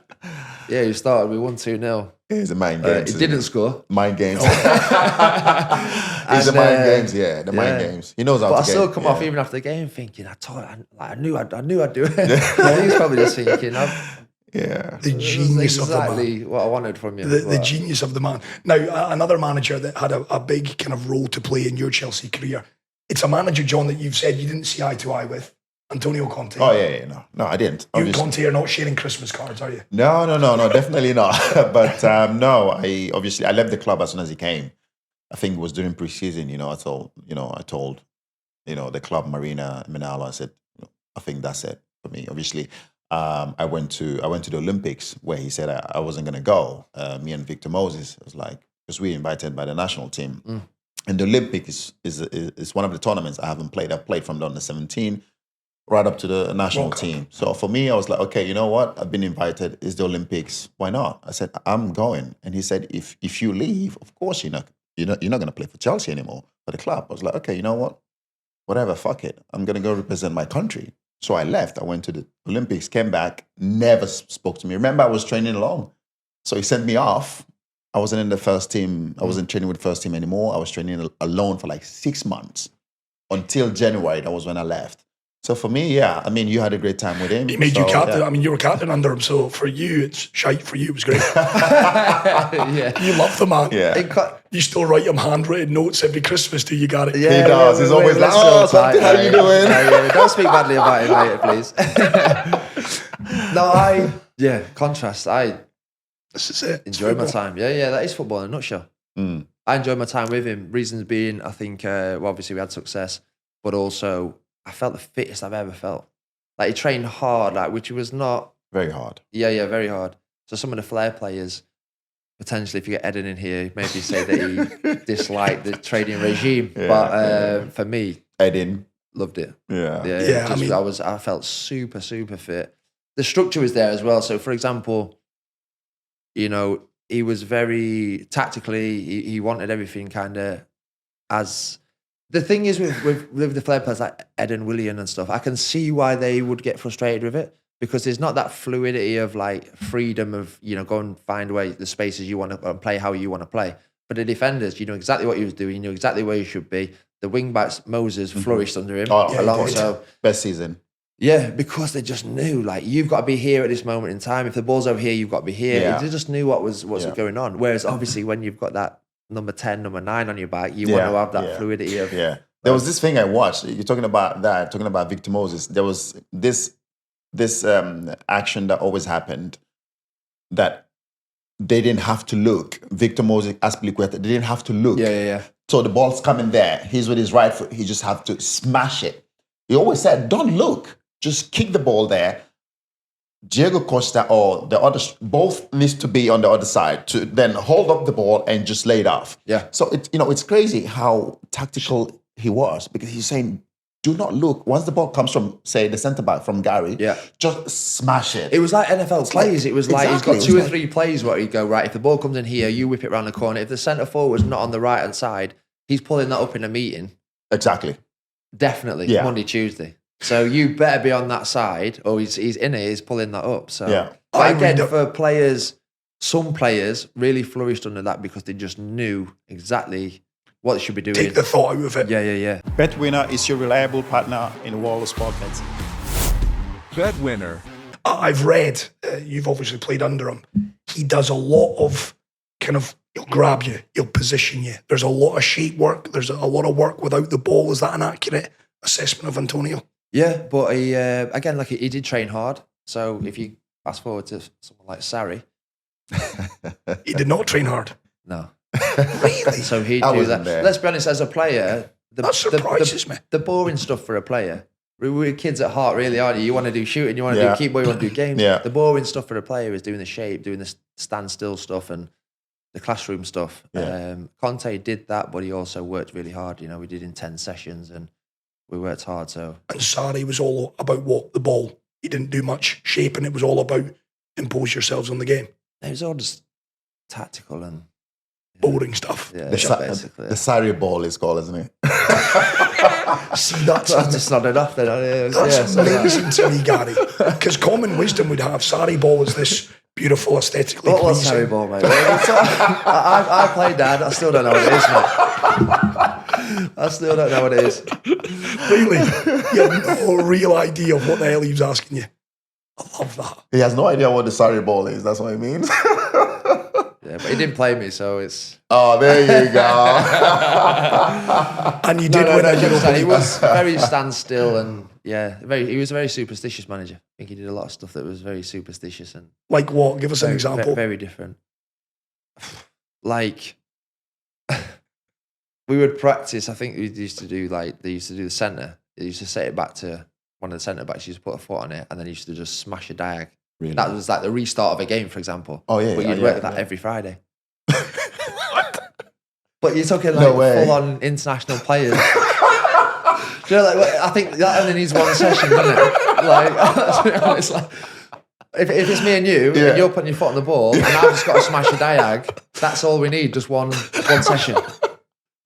And he started. We won 2-0. It's a mind games. He didn't score. Mind games. It's the mind games. Yeah, the mind games. He knows how but to I still game. come off even after the game thinking, I knew I'd do it. He's probably just thinking, the genius of the man. exactly what I wanted from you. The genius of the man. Now, another manager that had a big kind of role to play in your Chelsea career. It's a manager, John, that you've said you didn't see eye to eye with. Antonio Conte. Oh, yeah. No, I didn't. You and Conte are not sharing Christmas cards, are you? No, definitely not. But no, I left the club as soon as he came. I think it was during pre-season. I told the club, Marina Minala, I said, I think that's it for me. Obviously, I went to the Olympics where he said I wasn't going to go. Me and Victor Moses, it was like, because we were invited by the national team. And the Olympics is one of the tournaments I haven't played. I've played from the under 17 right up to the national team. So for me, I was like, okay, you know what? I've been invited. It's the Olympics. Why not? I said, I'm going. And he said, if you leave, of course you're not going to play for Chelsea anymore, for the club. I was like, okay, you know what? Whatever, fuck it. I'm going to go represent my country. So I left. I went to the Olympics, came back, never spoke to me. Remember, I was training alone. So he sent me off. I wasn't in the first team. I wasn't training with the first team anymore. I was training alone for like 6 months until January. That was when I left. So for me, yeah, I mean, you had a great time with him. He made you captain. Yeah. I mean, you were captain under him. So for you, it's shite. For you, it was great. You love the man. Yeah. You still write him handwritten notes every Christmas, do you? Got it? Yeah, he does. He's always like, something, how you doing? Don't speak badly about him later, please. Contrast. This is it. Enjoy my time. Yeah, that is football in a nutshell. I enjoyed my time with him. Reasons being, I think, obviously we had success, but also I felt the fittest I've ever felt. Like he trained hard, which was not very hard. Yeah, very hard. So some of the flair players, potentially, if you get Eden in here, maybe say that he disliked the training regime. But for me, Eden loved it. Yeah. I felt super, super fit. The structure was there as well. So, for example, he was very tactically. He wanted everything kind of as. The thing is with the flair players like Eden, Willian and stuff, I can see why they would get frustrated with it because there's not that fluidity of like freedom of, go and find the spaces you want to play how you want to play. But the defenders, you know exactly what he was doing, you knew exactly where he should be. The wing backs, Moses flourished under him. Best season. Yeah, because they just knew, you've got to be here at this moment in time. If the ball's over here, you've got to be here. Yeah. They just knew what's going on. Whereas obviously when you've got that number 10, number 9 on your back, you want to have that fluidity of... Yeah. There was this thing I watched. You're talking about that, talking about Victor Moses. There was this action that always happened that they didn't have to look. Victor Moses, Aspilicueta, they didn't have to look. Yeah. So the ball's coming there. He's with his right foot. He just have to smash it. He always said, don't look. Just kick the ball there. Diego Costa or the other, both needs to be on the other side to then hold up the ball and just lay it off. Yeah. So it's crazy how tactical he was because he's saying, do not look. Once the ball comes from, say, the centre back from Gary, just smash it. It was like NFL plays. It was like he's got 2 or 3 plays where he'd go, right, if the ball comes in here, you whip it around the corner. If the centre forward was not on the right hand side, he's pulling that up in a meeting. Exactly. Definitely. Yeah. Monday, Tuesday. So you better be on that side, or he's in it, he's pulling that up. So, yeah. But again, for players, some players really flourished under that because they just knew exactly what they should be doing. Take the thought out of it. Yeah. BetWinner is your reliable partner in the world of sport betting. BetWinner. I've read, you've obviously played under him. He does a lot of he'll grab you, he'll position you. There's a lot of shape work. There's a lot of work without the ball. Is that an accurate assessment of Antonio? Yeah, but he, again, he did train hard. So if you fast forward to someone like Sarri. He did not train hard. No. Really? So he'd do that. There. Let's be honest, as a player, that surprises me. The boring stuff for a player. We're kids at heart, really, aren't you? You want to do shooting, you want to do keep, you want to do games. Yeah. The boring stuff for a player is doing the shape, doing the standstill stuff and the classroom stuff. Yeah. Conte did that, but he also worked really hard. We did intense sessions and we worked hard. So And Sarri was all about what? The ball. He didn't do much shaping. It was all about impose yourselves on the game. it was all just tactical and boring stuff. yeah, The Sarriball is called, isn't it? See, that's just not enough then. That's amazing to me, Gary. Because common wisdom would have Sarriball as this beautiful, aesthetically What was pleasing. Sarriball, mate? I played that. I still don't know what it is, mate. I still don't know what it is. Really? You have no real idea of what the hell he was asking you. I love that. He has no idea what the Sarriball is. That's what it means. Yeah, but he didn't play me, so it's... Oh, there you go. And you did win a Europa He League. was very standstill and, he was a very superstitious manager. I think he did a lot of stuff that was very superstitious and... Like what? Give us an example. Very different. Like, we would practice, I think they used to do the centre. They used to set it back to one of the centre backs, used to put a foot on it, and then he used to just smash a diag. Really? That was like the restart of a game, for example. Oh, yeah. But you'd work that every Friday. But you're talking No like way. full-on international players. Do you know, like, I think that only needs one session, doesn't it? Like, it's like if it's me and you, and you're putting your foot on the ball, and I've just got to smash a diag, that's all we need, just one session.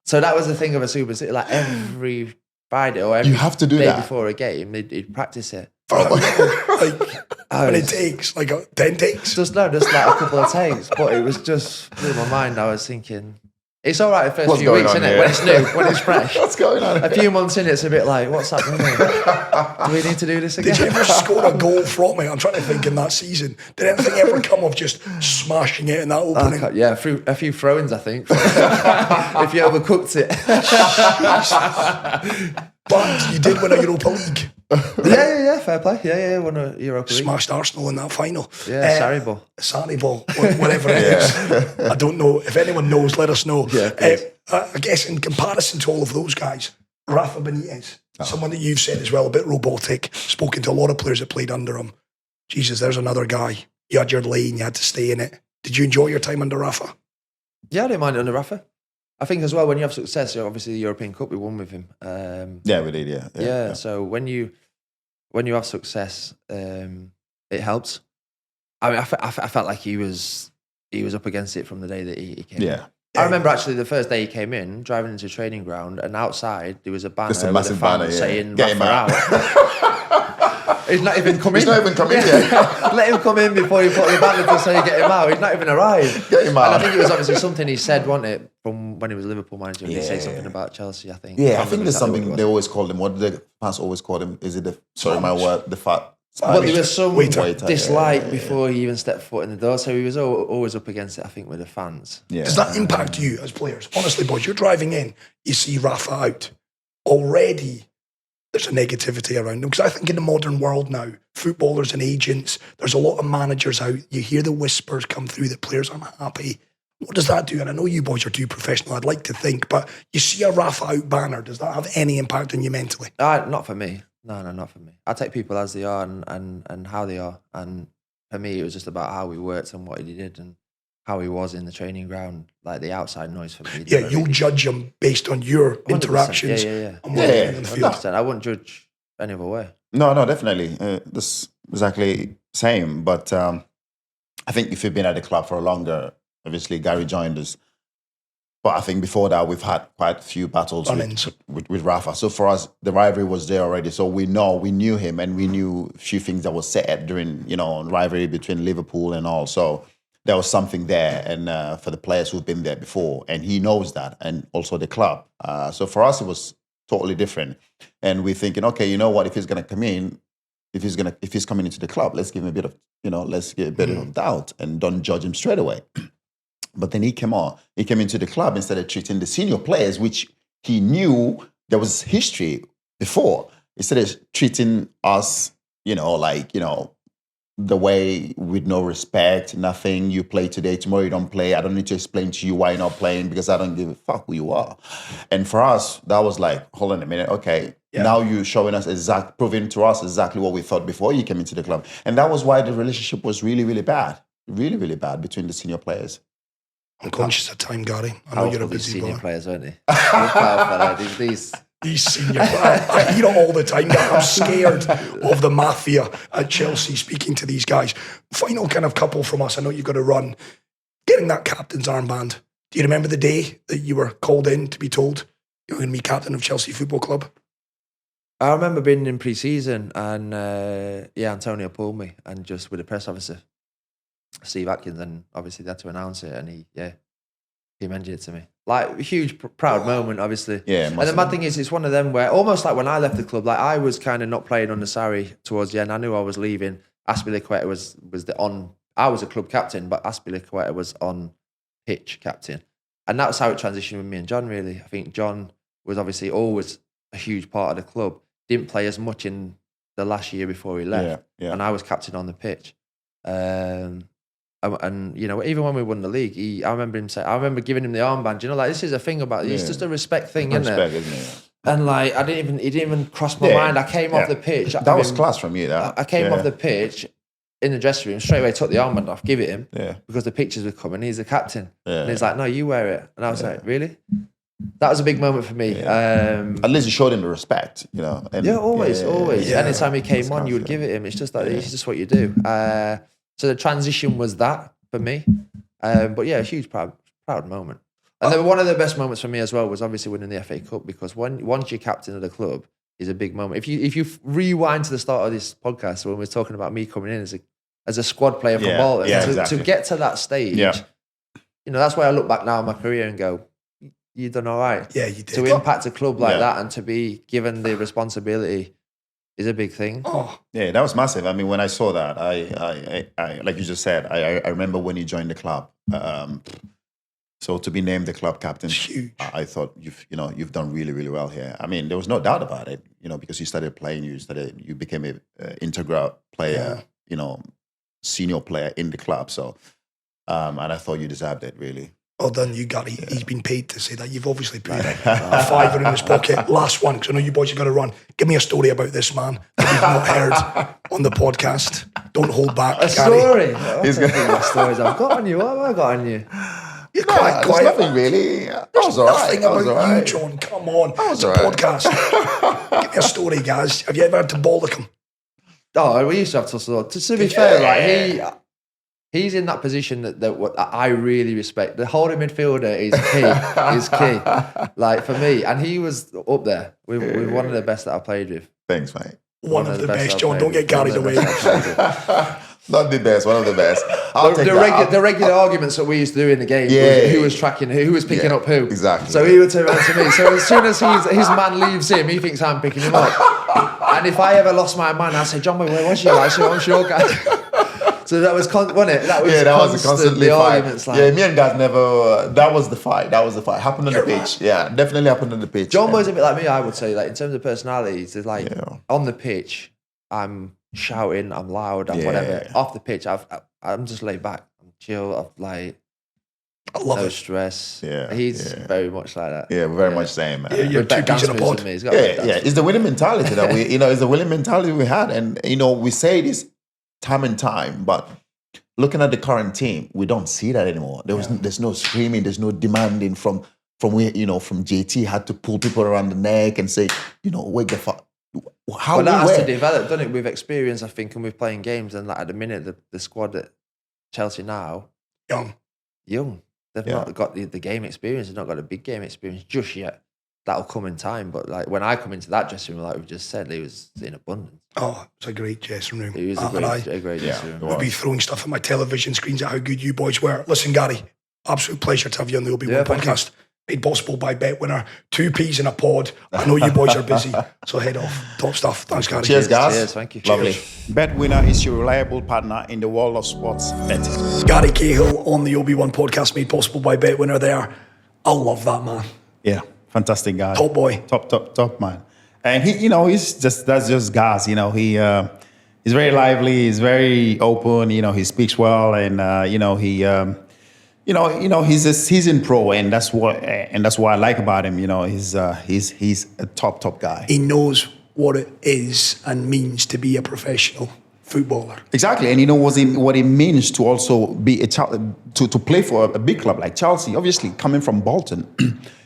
So that was the thing of a Super City. Like every Friday or every You have to do day that. before a game, he'd practice it. When it takes like 10 takes. Just like a couple of takes, but it was just blew my mind. I was thinking, it's all right the first What's few going weeks, on isn't it? here? When it's new, when it's fresh. What's going on? A few months in, it's a bit like, what's happening here? Do we need to do this again? Did you ever score a goal from it? I'm trying to think in that season. Did anything ever come of just smashing it in that opening? Yeah, a few throw-ins, I think. If you overcooked it. But you did win a Europa League. Yeah, fair play. Yeah, won a Europa League. Smashed Arsenal in that final. Yeah, Sarriball, whatever it is. I don't know. If anyone knows, let us know. Yeah, please. I guess in comparison to all of those guys, Rafa Benitez, someone that you've said as well, a bit robotic, spoken to a lot of players that played under him. Jesus, there's another guy. You had your lane, you had to stay in it. Did you enjoy your time under Rafa? Yeah, I didn't mind it under Rafa. I think as well, when you have success, obviously the European Cup, we won with him. Yeah, we did, yeah. So when you have success, it helps. I mean, I felt like he was up against it from the day that he came in. I remember actually the first day he came in, driving into a training ground, and outside there was a banner Just a with massive a fan banner, saying Get him Rafa out. He's not even come in. He's not even come in yet. Let him come in before you put the banner to say get him out. He's not even arrived. Get him out. And I think it was obviously something he said, wasn't it, from when he was Liverpool manager. He said something about Chelsea, I think. Yeah, I think there's something they always call him. What do the fans always call him? Is it the fat? But there was some Waiter. dislike before he even stepped foot in the door, so he was always up against it, I think, with the fans. Yeah. Does that impact you as players? Honestly, boys, you're driving in, you see Rafa out. Already, there's a negativity around him. Because I think in the modern world now, footballers and agents, there's a lot of managers out. You hear the whispers come through that players aren't happy. What does that do? And I know you boys are too professional, I'd like to think, but you see a Rafa out banner, does that have any impact on you mentally? Not for me. No, not for me. I take people as they are and how they are. And for me, it was just about how he worked and what he did and how he was in the training ground. Like the outside noise for me. Yeah, you'll judge him based on your 100%. interactions. Yeah. And what in the field. 100%. I wouldn't judge any other way. No, definitely. This exactly same. But I think if you've been at the club for longer, obviously Gary joined us. But I think before that, we've had quite a few battles with Rafa. So for us, the rivalry was there already. So we knew him, and we knew a few things that was said during, rivalry between Liverpool and all. So there was something there, and for the players who've been there before, and he knows that, and also the club. So for us, it was totally different. And we're thinking, okay, you know what? If he's going to come in, if he's coming into the club, let's give him a bit of, let's get a bit of doubt, and don't judge him straight away. But then he came into the club instead of treating the senior players, which he knew there was history before. Instead of treating us, the way with no respect, nothing. You play today, tomorrow you don't play. I don't need to explain to you why you're not playing because I don't give a fuck who you are. And for us, that was like, hold on a minute, okay. Yeah. Now you're showing us proving to us exactly what we thought before you came into the club. And that was why the relationship was really, really bad. Really, really bad between the senior players. I'm conscious of time, Gary. I know you're a busy senior boy. Players, aren't they? These senior players. I hear it all the time. I'm scared of the mafia at Chelsea speaking to these guys. Final kind of couple from us. I know you've got to run. getting that captain's armband. Do you remember the day that you were called in to be told you were going to be captain of Chelsea Football Club? I remember being in pre-season and Antonio pulled me and just with the press officer, Steve Atkins, and obviously they had to announce it, and he mentioned it to me. Like a huge proud moment, obviously. Yeah. And the mad thing is, it's one of them where almost like when I left the club, like I was kind of not playing under Sarri towards the end. I knew I was leaving. Azpilicueta was I was a club captain, but Azpilicueta was on pitch captain. And that's how it transitioned with me and John, really. I think John was obviously always a huge part of the club. Didn't play as much in the last year before he left. Yeah. And I was captain on the pitch. And you know, even when we won the league, I remember giving him the armband. You know, like this is a thing about it's just a respect thing, isn't it? And like he didn't even cross my mind. I came off the pitch. That was class from you. I came off the pitch in the dressing room straight away. Took the armband off, give it him because the pictures were coming. He's the captain, and he's like, "No, you wear it." And I was like, "Really?" That was a big moment for me. At least you showed him the respect, you know. And always. Yeah. Anytime he came on, you would give it him. It's just like it's just what you do. So the transition was that for me. But yeah, a huge proud moment. And then one of the best moments for me as well was obviously winning the FA Cup, because once you're captain of the club is a big moment. If you rewind to the start of this podcast when we're talking about me coming in as a squad player for Bolton, to get to that stage, you know, that's why I look back now in my career and go, you done all right. Yeah, you did. To impact a club like that and to be given the responsibility is a big thing. Oh, yeah, that was massive. I mean, when I saw that, I like you just said, I remember when you joined the club. So to be named the club captain, it's huge. I thought you've done really, really well here. I mean, there was no doubt about it. You know, because you started playing, you became a integral player. You know, senior player in the club. So, and I thought you deserved it, really. Well done, you, Gary. He's been paid to say that. You've obviously put a fiver in his pocket. Last one, because I know you boys are going to run. Give me a story about this man that we've not heard on the podcast. Don't hold back, A Gary. story? He's got stories I've got on you. What have I got on you? You're quite There's quiet. nothing really. That was all right. Nothing That was about all you, right. John. Come on. It's all a right. podcast. Give me a story, guys. Have you ever had to bollock him? Oh, we used to have to be fair, like he's in that position that what I really respect. The holding midfielder is key. Is key. Like for me, and he was up there with one of the best that I played with. Thanks, mate. One of the best, John. Don't get carried away. Not the best, one of the best. The regular arguments that we used to do in the game, who was tracking who was picking up who. Exactly. So he would turn around to me. So as soon as his man leaves him, he thinks I'm picking him up. And if I ever lost my man, I'd say, John, where was you? I said, I'm sure, guys. So that was, wasn't it? That was constantly arguments. Like, me and Gaz never. That was the fight. Happened on the pitch. Yeah, definitely happened on the pitch. John was a bit like me, I would say. Like in terms of personalities, it's like on the pitch, I'm shouting, I'm loud, I'm whatever. Off the pitch, I'm just laid back, I'm chill. I love no it. stress. Yeah, he's very much like that. Yeah, very much same, man. You're two peas in a pod. It's the winning mentality that it's the winning mentality we had, and we say this time and time, but looking at the current team, we don't see that anymore. There's no screaming, there's no demanding from where from JT had to pull people around the neck and say, wake the fuck. How that has to develop, doesn't it? With experience, I think, and with playing games, and like at the minute, the squad at Chelsea now, young. They've not got the game experience. They've not got the big game experience just yet. That'll come in time. But like when I come into that dressing room, like we've just said, it was in abundance. Oh, it's a great dressing room. It was a great dressing room. I'd be throwing stuff at my television screens at how good you boys were. Listen, Gary, absolute pleasure to have you on the Obi One podcast. Made possible by Bet Winner. 2 peas in a pod. I know you boys are busy, so head off. Top stuff. Thanks, Gary. Cheers, guys. Cheers, thank you. Lovely. Bet Winner is your reliable partner in the world of sports betting. Gary Cahill on the Obi One podcast, made possible by Bet Winner there. I love that man. Yeah, fantastic guy. Top boy. Top man. And that's just gas. He's very lively. He's very open. He speaks well, and he's in pro, and that's what I like about him. He's a top guy. He knows what it is and means to be a professional footballer. Exactly, and what it means to also be to play for a big club like Chelsea. Obviously, coming from Bolton,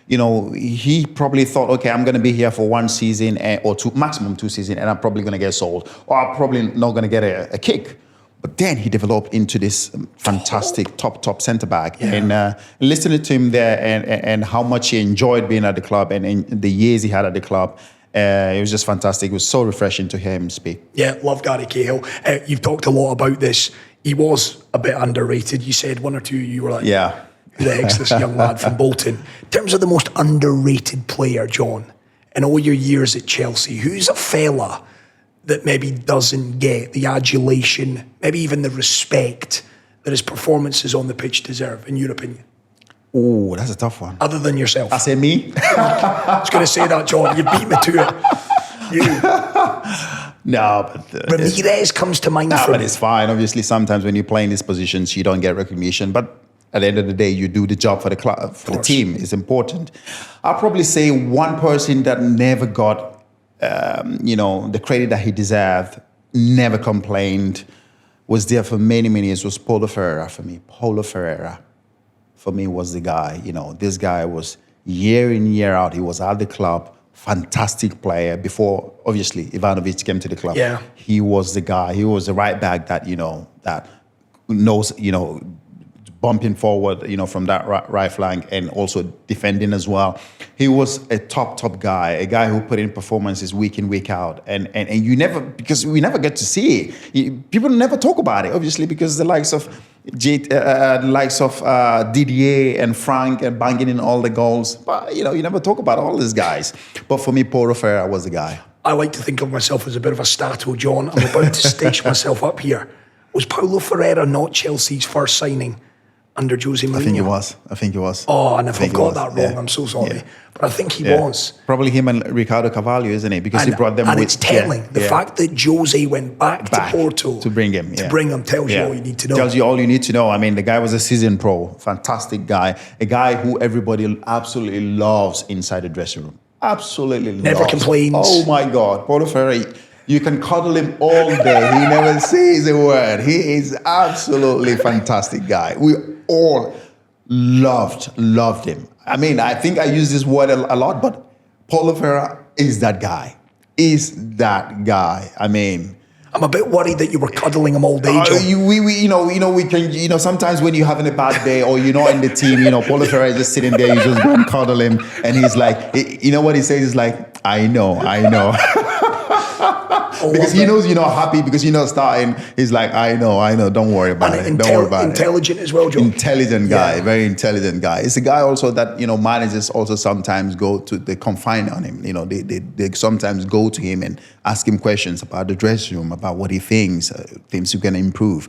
he probably thought, okay, I'm going to be here for 1 season or maximum 2 seasons, and I'm probably going to get sold, or I'm probably not going to get a kick. But then he developed into this fantastic top centre back. Yeah. And listening to him there and how much he enjoyed being at the club and in the years he had at the club, it was just fantastic. It was so refreshing to hear him speak. Yeah, love Gary Cahill. You've talked a lot about this. He was a bit underrated. You said one or two, you were like, yeah, who the heck's this young lad from Bolton? In terms of the most underrated player, John, in all your years at Chelsea, who's a fella that maybe doesn't get the adulation, maybe even the respect that his performances on the pitch deserve, in your opinion? Oh, that's a tough one. Other than yourself. I say me? I was going to say that, John. You beat me to it. You. No, but... Ramirez comes to mind for but me. it's fine. Obviously, sometimes when you play in these positions, you don't get recognition. But at the end of the day, you do the job for the club, for the team. It's important. I'll probably say one person that never got, the credit that he deserved, never complained, was there for many, many years, was Paulo Ferreira for me. Paulo Ferreira, for me, was the guy. This guy was year in, year out. He was at the club. Fantastic player before, obviously, Ivanovic came to the club. Yeah. He was the guy. He was the right back that, that knows, bumping forward, from that right flank and also defending as well. He was a top guy, a guy who put in performances week in, week out. And you never, because we never get to see it. People never talk about it, obviously, because the likes of Didier and Frank and banging in all the goals. But, you never talk about all these guys. But for me, Paulo Ferreira was the guy. I like to think of myself as a bit of a stato, John. I'm about to stitch myself up here. Was Paulo Ferreira not Chelsea's first signing under José Mourinho? I think he was. Oh, and if I've got that wrong, I'm so sorry. Yeah. But I think he was. Probably him and Ricardo Carvalho, isn't it? Because he brought them and with... it's telling. The fact that Jose went back to Porto... To bring him, tells you all you need to know. Tells you all you need to know. I mean, the guy was a seasoned pro. Fantastic guy. A guy who everybody absolutely loves inside the dressing room. Absolutely Never loves. complains. Oh, my God. Paulo Ferreira... You can cuddle him all day. He never says a word. He is absolutely fantastic guy. We all loved him. I mean, I think I use this word a lot, but Paulo Ferreira is that guy. I mean, I'm a bit worried that you were cuddling him all day, John. We can, sometimes when you're having a bad day or you're not in the team, Paulo Ferreira is just sitting there, you just go and cuddle him, and he's like, you know what he says? He's like, I know. Because he knows you're not happy because you're not starting. He's like, I know. Don't worry about it. Don't worry about it. Intelligent as well, John. Intelligent guy, very intelligent guy. It's a guy also that, managers also sometimes they confine on him. They sometimes go to him and ask him questions about the dressing room, about what he thinks, things you can improve.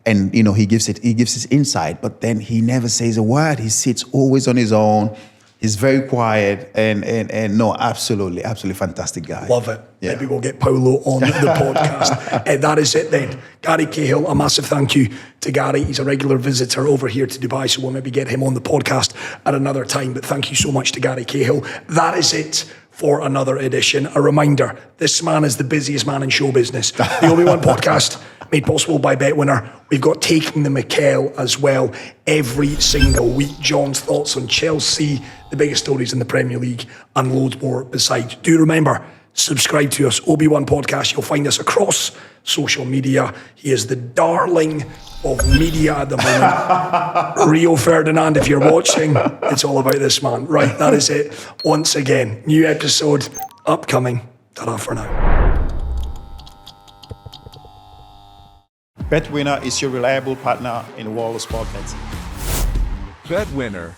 And, he gives his insight, but then he never says a word. He sits always on his own. He's very quiet and no, absolutely fantastic guy. Love it. Yeah. Maybe we'll get Paulo on the podcast. That is it then. Gary Cahill, a massive thank you to Gary. He's a regular visitor over here to Dubai, so we'll maybe get him on the podcast at another time. But thank you so much to Gary Cahill. That is it for another edition. A reminder, this man is the busiest man in show business. The Obi One Podcast, made possible by BetWinner. We've got Taking the Mikel as well every single week. John's thoughts on Chelsea, the biggest stories in the Premier League, and loads more besides. Do remember, subscribe to us, Obi One Podcast. You'll find us across social media. He is the darling of media at the moment. Rio Ferdinand, if you're watching, it's all about this man. Right, that is it. Once again, new episode upcoming. Ta-ra for now. BetWinner is your reliable partner in the world of sport betting. BetWinner.